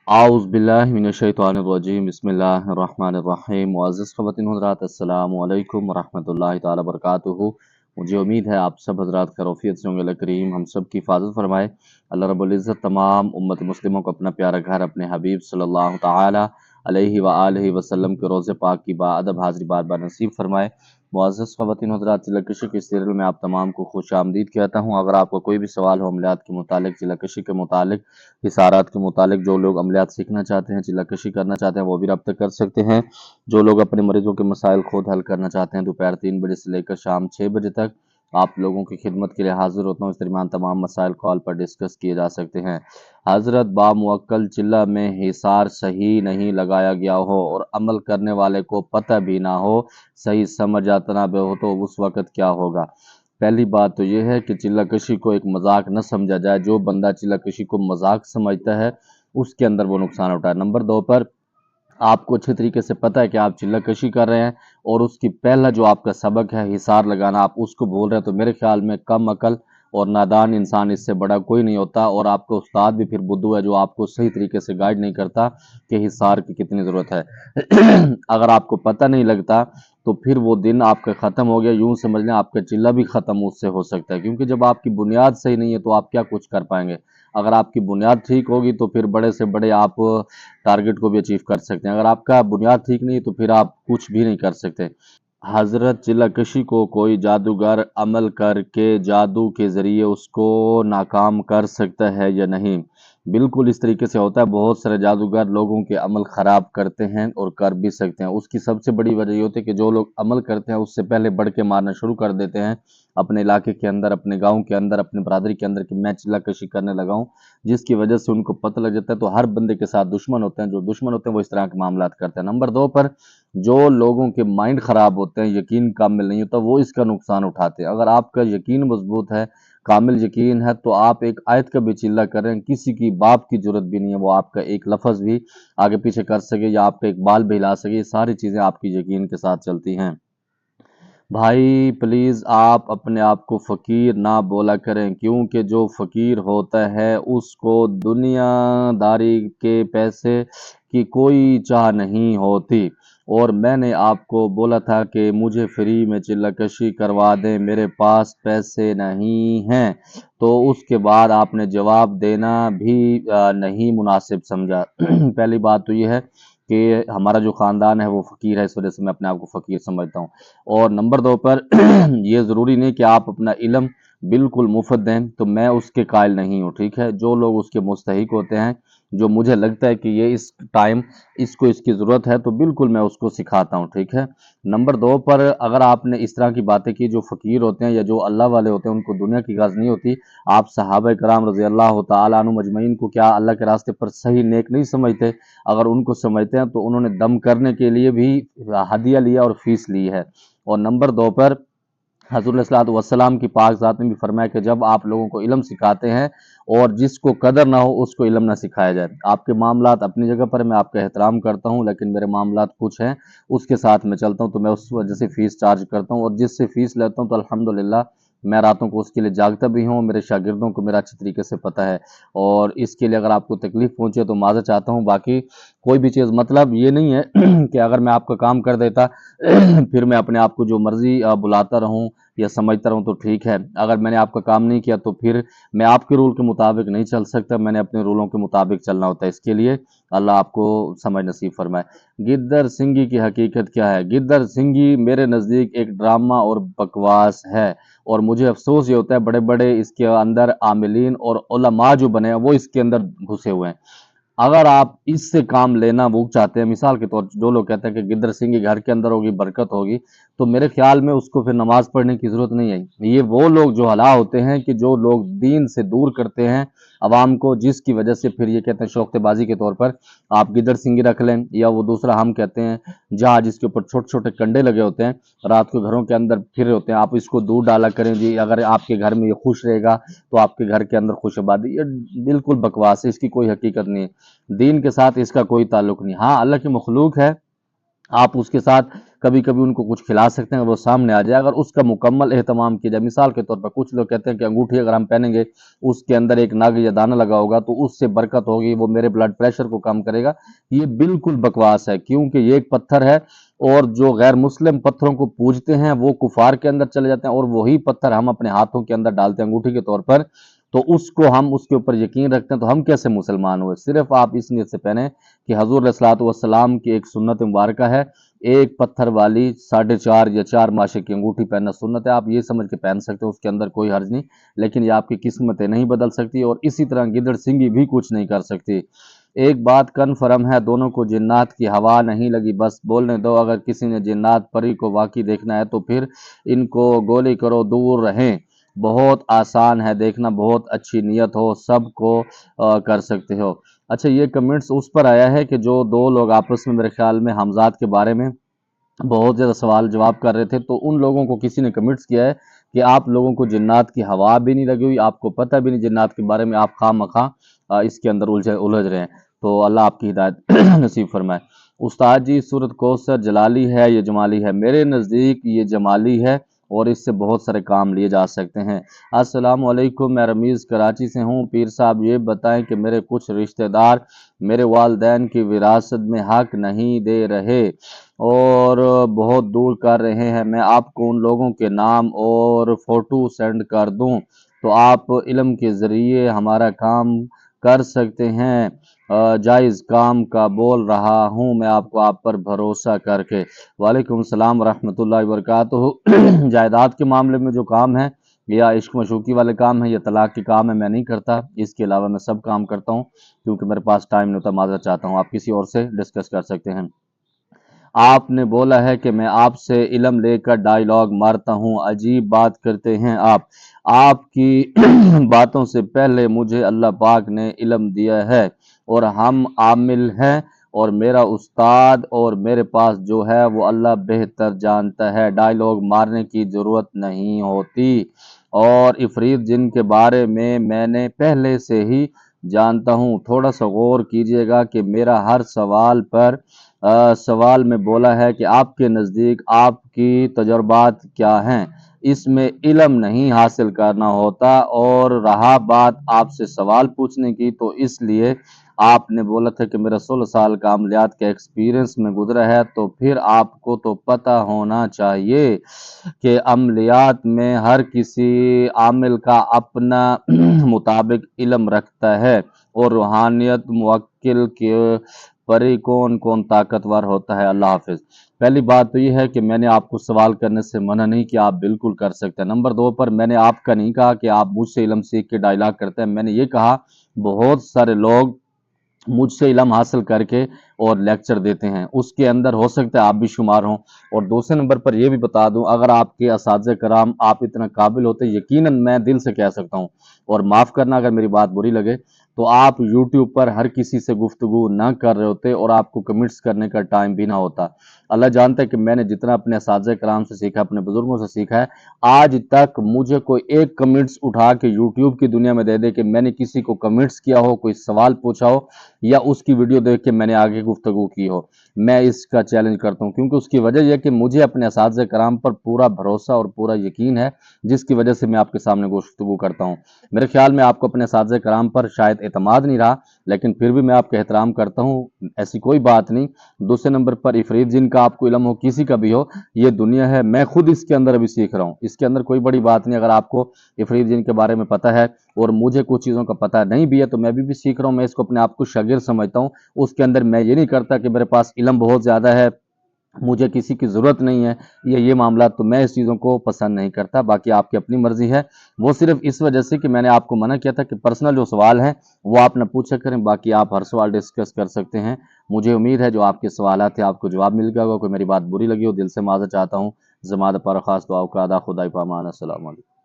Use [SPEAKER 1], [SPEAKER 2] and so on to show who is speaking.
[SPEAKER 1] आउज़ बिल्लाहि मिनश्शैतानिर्रजीम बिस्मिल्लाहिर्रहमानिर्रहीम। मुअज़्ज़ज़ ख़वातीन हज़रात, अस्सलामु अलैकुम वरहमतुल्लाहि तआला बरकातुहू। मुझे उम्मीद है आप सब हज़रात खैरियत से होंगे। अल्लाह करीम हम सब की हिफ़ाज़त फरमाए। अल्लाह रब्बुल इज़्ज़त तमाम उम्मत मुस्लिमों को अपना प्यारा घर अपने हबीब सल्लल्लाहु तआला अलैहि व आलिहि वसल्लम के रोज़े पाक की बाअदब हाज़िरी बार बार नसीब फरमाए। मुअज़्ज़ज़ ख़वातीन हज़रात, ज़िला कशी के सीरियल में आप तमाम को खुश आमदीद कहता हूँ। अगर आपको कोई भी सवाल हो अमलियात के मुतालिक, ज़िला कशी के मुतालिक, हिसारात के मुतालिक, जो लोग अमलियात सीखना चाहते हैं, ज़िला कशी करना चाहते हैं, वो भी रब्ता कर सकते हैं। जो लोग अपने मरीजों के मसाइल खुद हल करना चाहते हैं, दोपहर 3 बजे से लेकर शाम 6 बजे तक आप लोगों की खिदमत के लिए हाजिर होता हूँ। इस दरमियान तमाम मसाइल कॉल पर डिस्कस किए जा सकते हैं। हज़रत बामुअक्कल चिल्ला में हिसार सही नहीं लगाया गया हो और अमल करने वाले को पता भी ना हो, सही समझ आता ना हो, तो उस वक़्त क्या होगा? पहली बात तो यह है कि चिल्ला कशी को एक मजाक न समझा जाए। जो बंदा चिल्ला कशी को मजाक समझता है, उसके अंदर वो नुकसान उठाए। नंबर 2 पर आपको अच्छे तरीके से पता है कि आप चिल्ला कशी कर रहे हैं और उसकी पहला जो आपका सबक है हिसार लगाना, आप उसको भूल रहे हैं, तो मेरे ख्याल में कम अकल और नादान इंसान इससे बड़ा कोई नहीं होता। और आपका उस्ताद भी फिर बुद्धू है, जो आपको सही तरीके से गाइड नहीं करता कि हिसार की कितनी ज़रूरत है। अगर आपको पता नहीं लगता तो फिर वो दिन आपका ख़त्म हो गया। यूं समझ लें आपका चिल्ला भी ख़त्म उससे हो सकता है, क्योंकि जब आपकी बुनियाद सही नहीं है तो आप क्या कुछ कर पाएंगे। अगर आपकी बुनियाद ठीक होगी तो फिर बड़े से बड़े आप टारगेट को भी अचीव कर सकते हैं। अगर आपका बुनियाद ठीक नहीं है तो फिर आप कुछ भी नहीं कर सकते। हज़रत चिल्ला कशी को कोई जादूगर अमल करके जादू के ज़रिए उसको नाकाम कर सकता है या नहीं? बिल्कुल इस तरीके से होता है। बहुत सारे जादूगर लोगों के अमल ख़राब करते हैं और कर भी सकते हैं। उसकी सबसे बड़ी वजह ये होती है कि जो लोग अमल करते हैं उससे पहले बढ़ के मारना शुरू कर देते हैं अपने इलाके के अंदर, अपने गाँव के अंदर, अपनी बरादरी के अंदर, कि मैं चिल्ला कशी करने लगा हूँ। जिसकी वजह से उनको पता लग जाता है, तो हर बंदे के साथ दुश्मन होते हैं। जो दुश्मन होते हैं वो इस तरह के मामलात करते हैं। नंबर 2 पर जो लोगों के माइंड ख़राब होते हैं, यकीन कामिल नहीं होता, वो इसका नुकसान उठाते हैं। अगर आपका यकीन मजबूत है, कामिल यकीन है, तो आप एक आयत का भी चिल्ला करें, किसी की बाप की ज़रूरत भी नहीं है वो आपका एक लफ्ज़ भी आगे पीछे कर सके या आपका एक बाल भी हिला सके। ये सारी चीज़ें आपकी यकीन के साथ चलती हैं। भाई प्लीज़ आप अपने आप को फ़कीर ना बोला करें, क्योंकि जो फ़कीर होता है उसको दुनियादारी के पैसे की कोई चाह नहीं होती। और मैंने आपको बोला था कि मुझे फ्री में चिल्ला कशी करवा दें, मेरे पास पैसे नहीं हैं। तो उसके बाद आपने जवाब देना भी नहीं मुनासिब समझा। पहली बात तो ये है कि हमारा जो ख़ानदान है वो फ़कीर है, इस वजह से मैं अपने आप को फ़कीर समझता हूँ। और नंबर 2 पर ये ज़रूरी नहीं कि आप अपना इल्म बिल्कुल मुफ़्त दें, तो मैं उसके कायल नहीं हूँ, ठीक है। जो लोग उसके मुस्तहिक होते हैं, जो मुझे लगता है कि ये इस टाइम इसको इसकी ज़रूरत है, तो बिल्कुल मैं उसको सिखाता हूँ, ठीक है। नंबर 2 पर अगर आपने इस तरह की बातें की, जो फ़कीर होते हैं या जो अल्लाह वाले होते हैं उनको दुनिया की गर्ज़ नहीं होती। आप सहाबा कराम रज़ी अल्लाह तआला अन्हुम अजमईन को क्या अल्लाह के रास्ते पर सही नेक नहीं समझते? अगर उनको समझते हैं तो उन्होंने दम करने के लिए भी हदिया लिया और फीस ली है। और नंबर 2 पर हज़रत सल्लल्लाहु अलैहि वसल्लम की पाक ज़ात ने भी फरमाया कि जब आप लोगों को इल्म सिखाते हैं और जिसको कदर ना हो उसको इल्म ना सिखाया जाए। आपके मामलात अपनी जगह पर, मैं आपका एहतराम करता हूँ, लेकिन मेरे मामलात कुछ हैं, उसके साथ मैं चलता हूँ, तो मैं उस वजह से फ़ीस चार्ज करता हूँ। और जिससे फ़ीस लेता हूँ तो अल्हम्दुलिल्लाह मैं रातों को उसके लिए जागता भी हूँ। मेरे शागिर्दों को मेरा अच्छी तरीके से पता है, और इसके लिए अगर आपको तकलीफ़ पहुँचे तो माज़रत चाहता हूँ। बाकी कोई भी चीज़ मतलब ये नहीं है कि अगर मैं आपका काम कर देता फिर मैं अपने आप को जो मर्ज़ी बुलाता रहूँ या समझता रहूँ तो ठीक है। अगर मैंने आपका काम नहीं किया तो फिर मैं आपके रूल के मुताबिक नहीं चल सकता, मैंने अपने रूलों के मुताबिक चलना होता है। इसके लिए अल्लाह आपको समझ नसीब फरमाए। गिद्दर सिंगी की हकीकत क्या है? गिद्दर सिंगी मेरे नज़दीक एक ड्रामा और बकवास है, और मुझे अफसोस ये होता है बड़े बड़े इसके अंदर आमिलीन और उलमा जो बने हैं वो इसके अंदर घुसे हुए हैं। अगर आप इससे काम लेना वो चाहते हैं, मिसाल के तौर पर जो लोग कहते हैं कि गिद्दर सिंह के घर के अंदर होगी बरकत होगी, तो मेरे ख्याल में उसको फिर नमाज पढ़ने की ज़रूरत नहीं है। ये वो लोग जो हला होते हैं कि जो लोग दीन से दूर करते हैं अवाम को, जिसकी वजह से फिर ये कहते हैं शौकतबाजी के तौर पर आप गिद्दर सिंगी रख लें, या वो दूसरा हम कहते हैं जहाँ जिसके ऊपर छोटे छोटे कंडे लगे होते हैं, रात को घरों के अंदर फिर रहे होते हैं, आप इसको दूर डाला करें जी, अगर आपके घर में ये खुश रहेगा तो आपके घर के अंदर खुश आबादी। ये बिल्कुल बकवास है, इसकी कोई हकीकत नहीं है, दीन के साथ इसका कोई ताल्लुक नहीं। हाँ, अल्लाह की मखलूक है, आप उसके साथ کبھی کبھی ان کو کچھ کھلا سکتے ہیں، وہ سامنے آ جائے، اگر اس کا مکمل اہتمام کیا جائے۔ مثال کے طور پر کچھ لوگ کہتے ہیں کہ انگوٹھی اگر ہم پہنیں گے اس کے اندر ایک نگ یا دانہ لگا ہوگا تو اس سے برکت ہوگی، وہ میرے بلڈ پریشر کو کم کرے گا۔ یہ بالکل بکواس ہے، کیونکہ یہ ایک پتھر ہے، اور جو غیر مسلم پتھروں کو پوجتے ہیں وہ کفار کے اندر چلے جاتے ہیں، اور وہی پتھر ہم اپنے ہاتھوں کے اندر ڈالتے ہیں انگوٹھی کے طور پر، تو اس کو ہم اس کے اوپر یقین رکھتے ہیں، تو ہم کیسے مسلمان ہوئے؟ صرف آپ اس نیت سے پہنیں کہ حضور علیہ الصلوۃ والسلام کی ایک سنت مبارکہ ہے، ایک پتھر والی 4.5 یا 4 ماشے کی انگوٹھی پہننا سنت ہے، آپ یہ سمجھ کے پہن سکتے ہیں، اس کے اندر کوئی حرج نہیں، لیکن یہ آپ کی قسمتیں نہیں بدل سکتی، اور اسی طرح گدڑ سنگھی بھی کچھ نہیں کر سکتی۔ ایک بات کنفرم ہے، دونوں کو جنات کی ہوا نہیں لگی، بس بولنے دو۔ اگر کسی نے جنات پری کو واقعی دیکھنا ہے تو پھر ان کو گولی کرو، دور رہیں، بہت آسان ہے دیکھنا، بہت اچھی نیت ہو سب کو کر سکتے ہو۔ اچھا، یہ کمنٹس اس پر آیا ہے کہ جو دو لوگ آپس میں میرے خیال میں حمزات کے بارے میں بہت زیادہ سوال جواب کر رہے تھے، تو ان لوگوں کو کسی نے کمنٹس کیا ہے کہ آپ لوگوں کو جنات کی ہوا بھی نہیں لگی ہوئی، آپ کو پتہ بھی نہیں جنات کے بارے میں، آپ خواہ مخواہ اس کے اندر الجھ رہے ہیں، تو اللہ آپ کی ہدایت نصیب فرمائے۔ استاد جی، سورۃ کوثر جلالی ہے یا جمالی ہے؟ میرے نزدیک یہ جمالی ہے، اور اس سے بہت سارے کام لیے جا سکتے ہیں۔ السلام علیکم، میں رمیز کراچی سے ہوں۔ پیر صاحب یہ بتائیں کہ میرے کچھ رشتہ دار میرے والدین کی وراثت میں حق نہیں دے رہے اور بہت دور کر رہے ہیں، میں آپ کو ان لوگوں کے نام اور فوٹو سینڈ کر دوں تو آپ علم کے ذریعے ہمارا کام کر سکتے ہیں؟ جائز کام کا بول رہا ہوں میں آپ پر بھروسہ کر کے۔ وعلیکم السلام ورحمۃ اللہ وبرکاتہ۔ جائیداد کے معاملے میں جو کام ہے، یا عشق مشوقی والے کام ہیں، یا طلاق کے کام ہے، میں نہیں کرتا، اس کے علاوہ میں سب کام کرتا ہوں، کیونکہ میرے پاس ٹائم نہیں ہوتا، معذرت چاہتا ہوں، آپ کسی اور سے ڈسکس کر سکتے ہیں۔ آپ نے بولا ہے کہ میں آپ سے علم لے کر ڈائیلاگ مارتا ہوں، عجیب بات کرتے ہیں آپ کی باتوں سے پہلے مجھے اللہ پاک نے علم دیا ہے اور ہم عامل ہیں، اور میرا استاد اور میرے پاس جو ہے وہ اللہ بہتر جانتا ہے، ڈائیلاگ مارنے کی ضرورت نہیں ہوتی، اور عفریت جن کے بارے میں نے پہلے سے ہی جانتا ہوں۔ تھوڑا سا غور کیجئے گا کہ میرا ہر سوال میں بولا ہے کہ آپ کے نزدیک آپ کی تجربات کیا ہیں، اس میں علم نہیں حاصل کرنا ہوتا، اور رہا بات آپ سے سوال پوچھنے کی، تو اس لیے آپ نے بولا تھا کہ میرا 16 سال کا عملیات کا ایکسپیرینس میں گزرا ہے، تو پھر آپ کو تو پتہ ہونا چاہیے کہ عملیات میں ہر کسی عامل کا اپنا مطابق علم رکھتا ہے، اور روحانیت موکل کے پری کون طاقتور ہوتا ہے۔ اللہ حافظ۔ پہلی بات تو یہ ہے کہ میں نے آپ کو سوال کرنے سے منع نہیں کیا، آپ بالکل کر سکتے ہیں۔ نمبر 2 پر میں نے آپ کا نہیں کہا کہ آپ مجھ سے علم سیکھ کے ڈائیلاگ کرتے ہیں، میں نے یہ کہا بہت سارے لوگ مجھ سے علم حاصل کر کے اور لیکچر دیتے ہیں، اس کے اندر ہو سکتا ہے آپ بھی شمار ہوں۔ اور دوسرے نمبر پر یہ بھی بتا دوں، اگر آپ کے اساتذہ کرام آپ اتنا قابل ہوتے، یقیناً میں دل سے کہہ سکتا ہوں، اور معاف کرنا اگر میری بات بری لگے، تو آپ یوٹیوب پر ہر کسی سے گفتگو نہ کر رہے ہوتے، اور آپ کو کمنٹس کرنے کا ٹائم بھی نہ ہوتا۔ اللہ جانتا ہے کہ میں نے جتنا اپنے اساتذہ کرام سے سیکھا، اپنے بزرگوں سے سیکھا ہے، آج تک مجھے کوئی ایک کمنٹس اٹھا کے یوٹیوب کی دنیا میں دے دے کہ میں نے کسی کو کمنٹس کیا ہو، کوئی سوال پوچھا ہو، یا اس کی ویڈیو دیکھ کے میں نے آگے گفتگو کی ہو، میں اس کا چیلنج کرتا ہوں، کیونکہ اس کی وجہ یہ کہ مجھے اپنے اساتذہ کرام پر پورا بھروسہ اور پورا یقین ہے، جس کی وجہ سے میں آپ کے سامنے گفتگو کرتا ہوں۔ میرے خیال میں آپ کو اپنے اساتذہ کرام پر شاید اعتماد نہیں رہا، لیکن پھر بھی میں آپ کا احترام کرتا ہوں، ایسی کوئی بات نہیں۔ دوسرے نمبر پر عفریت جن کا آپ کو علم ہو، کسی کا بھی ہو، یہ دنیا ہے، میں خود اس کے اندر ابھی سیکھ رہا ہوں، اس کے اندر کوئی بڑی بات نہیں۔ اگر آپ کو عفریت جن کے بارے میں پتہ ہے اور مجھے کچھ چیزوں کا پتہ نہیں بھی ہے، تو میں بھی سیکھ رہا ہوں، میں اس کو اپنے آپ کو شاگرد سمجھتا ہوں۔ اس کے اندر میں یہ نہیں کرتا کہ میرے پاس علم بہت زیادہ ہے، مجھے کسی کی ضرورت نہیں ہے، یہ معاملات، تو میں اس چیزوں کو پسند نہیں کرتا۔ باقی آپ کی اپنی مرضی ہے، وہ صرف اس وجہ سے کہ میں نے آپ کو منع کیا تھا کہ پرسنل جو سوال ہیں وہ آپ نہ پوچھا کریں، باقی آپ ہر سوال ڈسکس کر سکتے ہیں۔ مجھے امید ہے جو آپ کے سوالات تھے آپ کو جواب مل گیا ہوگا، کوئی میری بات بری لگی ہو دل سے معذرت چاہتا ہوں۔ زمادہ پر خاص دعاؤں کا ادا، خدا پامان، السلام علیکم۔